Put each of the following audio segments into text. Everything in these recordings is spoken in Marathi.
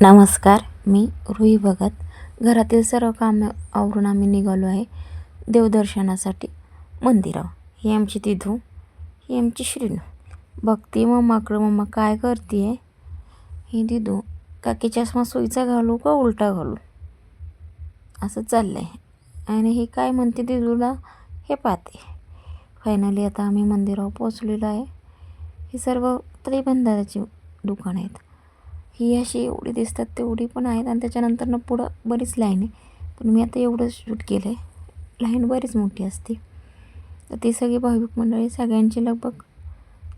नमस्कार. मी रुई भगत. घरातील सर्व कामे आवरून आम्ही निघालो आहे देवदर्शनासाठी मंदिरावर. ही आमची तिथू, ही आमची श्रीनू. बघती मम्माकडं, मम्मा काय करते आहे. ही दिदू, काकी चष्मा सुईचा घालू का उलटा घालू असं चाललं आहे. आणि ही काय म्हणते दिदूला हे पाहते. फायनली आता आम्ही मंदिरावर पोचलेलो आहे. ही सर्व त्रिबंधाची दुकान आहेत. ही अशी एवढी दिसतात तेवढी पण आहेत आणि त्याच्यानंतर पुढं बरीच लाईन आहे. पण मी आता एवढं शूट केलं आहे. लाईन बरीच मोठी असते. तर ती सगळी भाविक मंडळी सगळ्यांची लगबग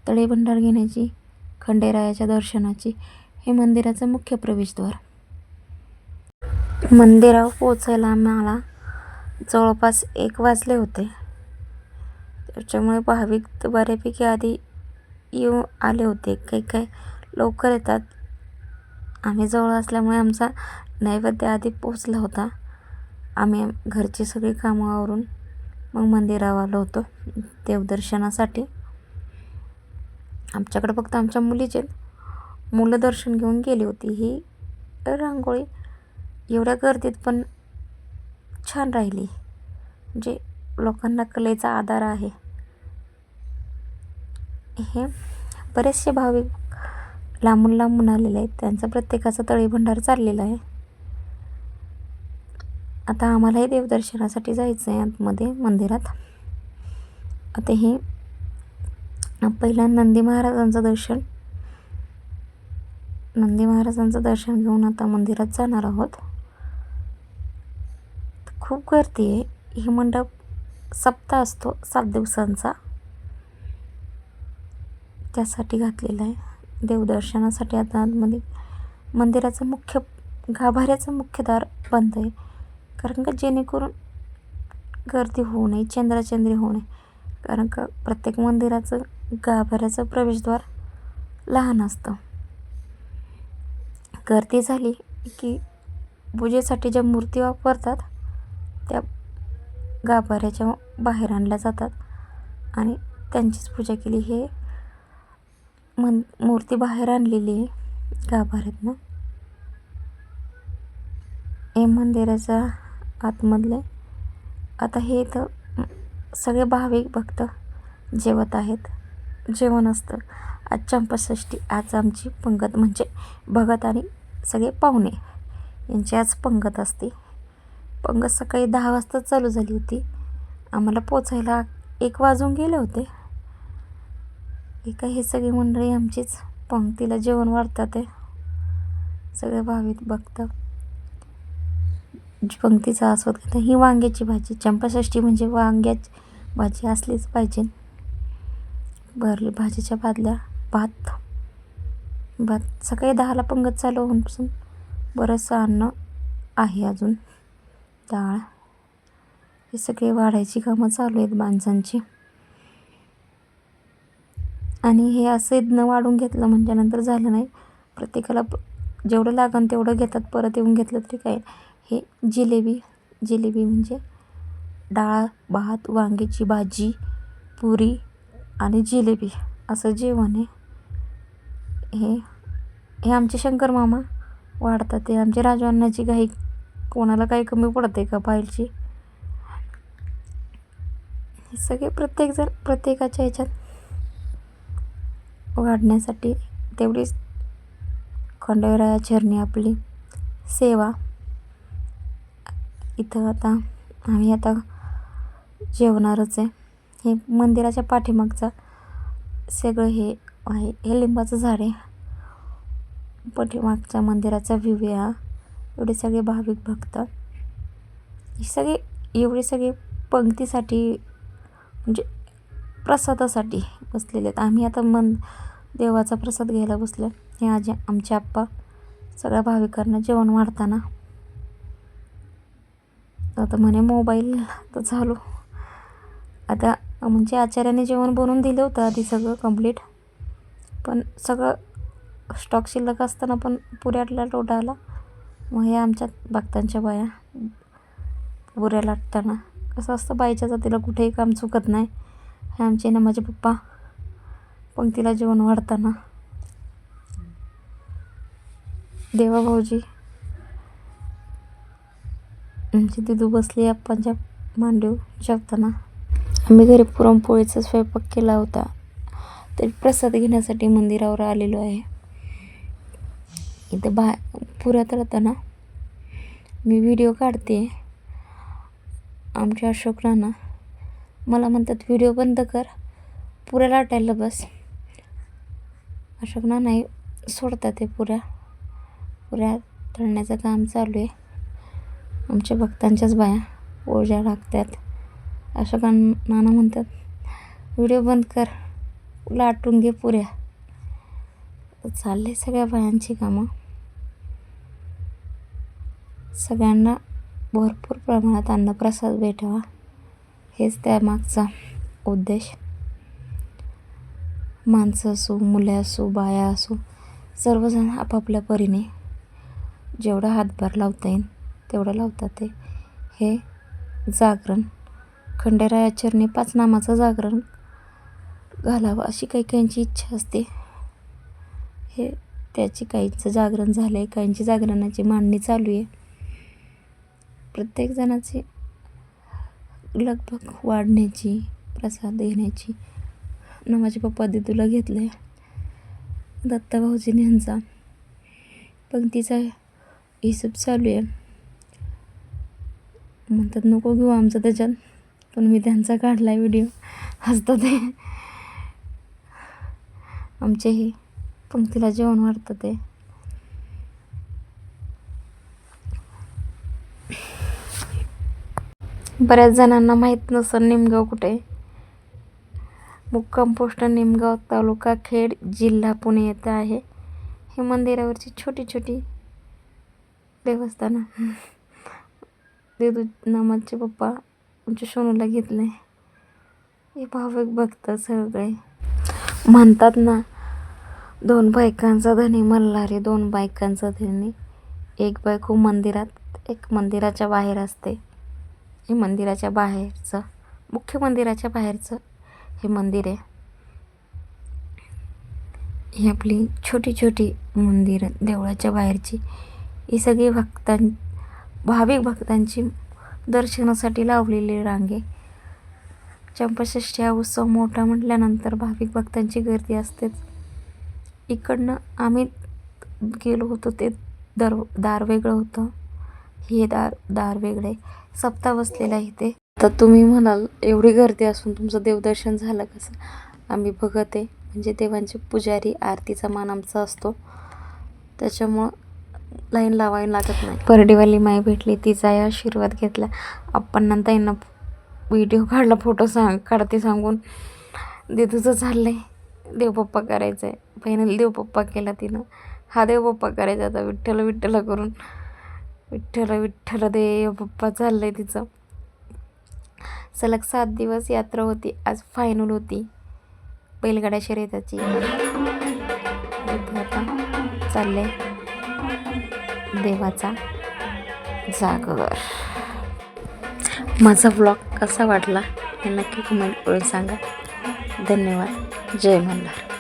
तळेभंडार घेण्याची, खंडेरायाच्या दर्शनाची. हे मंदिराचं मुख्य प्रवेशद्वार. मंदिरावर पोचायला आम्हाला जवळपास 1 वाजले होते. त्याच्यामुळे भाविक तर बऱ्यापैकी आधी येऊन आले होते. काही लवकर येतात. आम्ही जवळ असल्यामुळे आमचा नैवेद्य आधी पोचला होता. आम्ही घरची सगळी कामं आवरून मग मंदिरावर आलो होतो देवदर्शनासाठी. आमच्याकडे फक्त आमच्या मुलीचे मुलं दर्शन घेऊन गेली होती. ही रांगोळी एवढ्या गर्दीत पण छान राहिली. म्हणजे लोकांना कलेचा आधार आहे. हे बरेचसे भाविक लांबून लांबून आलेले आहेत. त्यांचा प्रत्येकाचा तळेभंडार चाललेला आहे. आता आम्हालाही देवदर्शनासाठी जायचं आहे आतमध्ये मंदिरात. आता हे पहिला नंदी महाराजांचं दर्शन घेऊन आता मंदिरात जाणार आहोत. खूप गर्दी आहे. ही मंडप सप्ताह असतो 7 दिवसांचा, त्यासाठी घातलेला आहे. देवदर्शनासाठी आता आतमध्ये मंदिराचं गाभाऱ्याचं मुख्य दार बंद आहे. कारण का जेणेकरून गर्दी होऊ नये, चंद्राचंद्री होऊ नये. कारण का प्रत्येक मंदिराचं गाभाऱ्याचं प्रवेशद्वार लहान असतं. गर्दी झाली की पूजेसाठी ज्या मूर्ती वापरतात त्या गाभाऱ्याच्या बाहेर आणल्या जातात आणि त्यांचीच पूजा केली. हे मूर्ती बाहेर आणलेली आहे गाभाऱ्यातनं. हे मंदिराचा आतमधले. आता हे इथं सगळे भाविक भक्त जेवत आहेत. जेवण असतं. आज चंपाषष्ठी. आज आमची पंगत म्हणजे भगत आणि सगळे पाहुणे यांची आज पंगत असते. पंगत सकाळी 10 वाजता चालू झाली होती. आम्हाला पोचायला 1 वाजून गेले होते. हे सगळी मंडळी आमचीच पंक्तीला जेवण वाढतात आहे. सगळे भाविक भक्त पंक्तीचा आस्वाद घेतात. ही वांग्याची भाजी. चंपाषष्ठी म्हणजे वांग्याची भाजी असलीच पाहिजे. भरली भाजीच्या बादल्या, भात. सकाळी 10ला पंगत चालू होऊन बरंचसं अन्न आहे अजून. डाळ. हे सगळे वाढायची कामं चालू आहेत माणसांची. आणि हे असं न वाढून घेतलं म्हणजे नंतर झालं नाही. प्रत्येकाला जेवढं लागन तेवढं घेतात. परत येऊन घेतलं तरी काय. हे जिलेबी म्हणजे डाळ, भात, वांग्याची भाजी, पुरी आणि जिलेबी असं जेवण आहे. हे आमचे शंकर मामा वाढतात. ते आमचे राजू अण्णाची घाई. कोणाला काही कमी पडते का पाहिजे. हे सगळे प्रत्येकजण प्रत्येकाच्या ह्याच्यात वाढण्यासाठी तेवढीच खंडेराया चरणी आपली सेवा. इथं आम्ही आता जेवणारच आहे. हे मंदिराच्या पाठीमागचा सगळं हे आहे. हे लिंबाचं झाड आहे. पाठीमागच्या मंदिराचा व्ह्यू आहे हा. एवढे सगळे भाविक भक्त एवढे सगळे पंक्तीसाठी म्हणजे प्रसादासाठी बसलेले आहेत. आम्ही आता देवाचा प्रसाद घ्यायला बसलो. हे आमचे आप्पा सगळ्या भाविकांना जेवण वाढताना. आता म्हणे मोबाईल तर चालू. आता म्हणजे आचार्याने जेवण बनवून दिलं होतं आधी सगळं कंप्लीट. पण सगळं स्टॉक शिल्लक असताना पण पुऱ्याला लोटा आला. मग हे आमच्या भक्तांच्या बाया पुऱ्या लाटताना. कसं असतं बाईच्या जातीला कुठेही काम चुकत नाही. हे आमचे ना माझे पप्पा पंक्तीला जेवण वाढताना. देवा भाऊजी आमची दिदू बसली आप्पांच्या मांडीव जेवताना. आम्ही घरी पुरणपोळीचा स्वयंपाक केला होता, तरी प्रसाद घेण्यासाठी मंदिरावर आलेलो आहे. इथं पुऱ्या तळताना मी व्हिडिओ काढते. आमचे अशोक नाना मला म्हणतात, व्हिडिओ बंद कर, पुऱ्या लाटायला बस. अशोक नाना सोडतात ते पुऱ्या तळण्याचं काम चालू आहे. आमच्या भक्तांच्याच बाया ओझ्या लागतात. अशोक नाना म्हणतात, व्हिडिओ बंद कर, लाटून घे पुऱ्या. चालले सगळ्या बायांची कामं. सगळ्यांना भरपूर प्रमाणात अन्नप्रसाद भेटावा हेच त्यामागचा उद्देश. माणसं असो, मुले असो, बाया असो, सर्वजण आपापल्या परीने जेवढा हातभार लावता येईल तेवढं लावतात ते. हे जागरण खंडेराया चरणी 5 नामाचं जागरण घालावं अशी काही काहींची इच्छा असते. हे त्याची काहींचं जागरण झालं आहे, काहींची जागरणाची मांडणी चालू आहे. प्रत्येक जणाची लगबग वाढण्याची, प्रसाद देण्याची. माझे पप्पा दिदूला घेतलं आहे, दत्ता भाऊजीने यांचा पंक्तीचा हिशोब चालू आहे. म्हणतात नको घेऊ आमचं त्याच्यात, पण मी त्यांचा काढला व्हिडिओ. हसतात ते. आमचेही पंक्तीला जेवण वाढतं ते. बऱ्याच जणांना माहीत नसेल निमगाव कुठे आहे. मुक्काम पोस्ट निमगाव, तालुका खेड, जिल्हा पुणे येथे आहे. हे मंदिरावरची छोटी छोटी देवस्थानं. देदू नामाचे पप्पा आमच्या सोनूला घेतले. हे भाविक भक्त सगळे म्हणतात ना, 2 बायकांचा धनी मल्हारी, 2 बायकांचा धनी. एक बायको मंदिरात, एक मंदिराच्या बाहेर असते. हे मंदिराच्या बाहेरचं, मुख्य मंदिराच्या बाहेरचं हे मंदिर आहे. ही आपली छोटी छोटी मंदिरं देवळाच्या बाहेरची, ही सगळी भाविक भक्तांची दर्शनासाठी लावलेली रांगे. चंपाषष्ठी हा उत्सव मोठा म्हटल्यानंतर भाविक भक्तांची गर्दी असतेच. इकडनं आम्ही गेलो होतो ते दार वेगळं होतं, हे दार वेगळे. सप्ताह बसलेला आहे इथे. तर तुम्ही म्हणाल एवढी गर्दी असून तुमचं देवदर्शन झालं कसं? आम्ही भगत आहे, म्हणजे देवांचे पुजारी, आरतीचा मान आमचा असतो, त्याच्यामुळं लाईन लावायला लागत नाही. परडीवाली माय भेटली, तिचाही आशीर्वाद घेतला. आप्पांना ताईंना व्हिडिओ काढला, फोटो काढते सांगून. दिदूचं चाललंय देवपप्पा करायचं आहे. फायनल देवपप्पा केला तिनं. हा देवपप्पा करायचा आता, विठ्ठल विठ्ठल करून. विठ्ठल विठ्ठल देवपप्पा चाललंय तिचं. सलग 7 दिवस यात्रा होती. आज फायनल होती बैलगाड्या शर्यताची. आता चाललंय देवाचा जागर. माझा व्लॉग कसा वाटला हे नक्की कमेंट करून सांगा. धन्यवाद. जय मल्हार.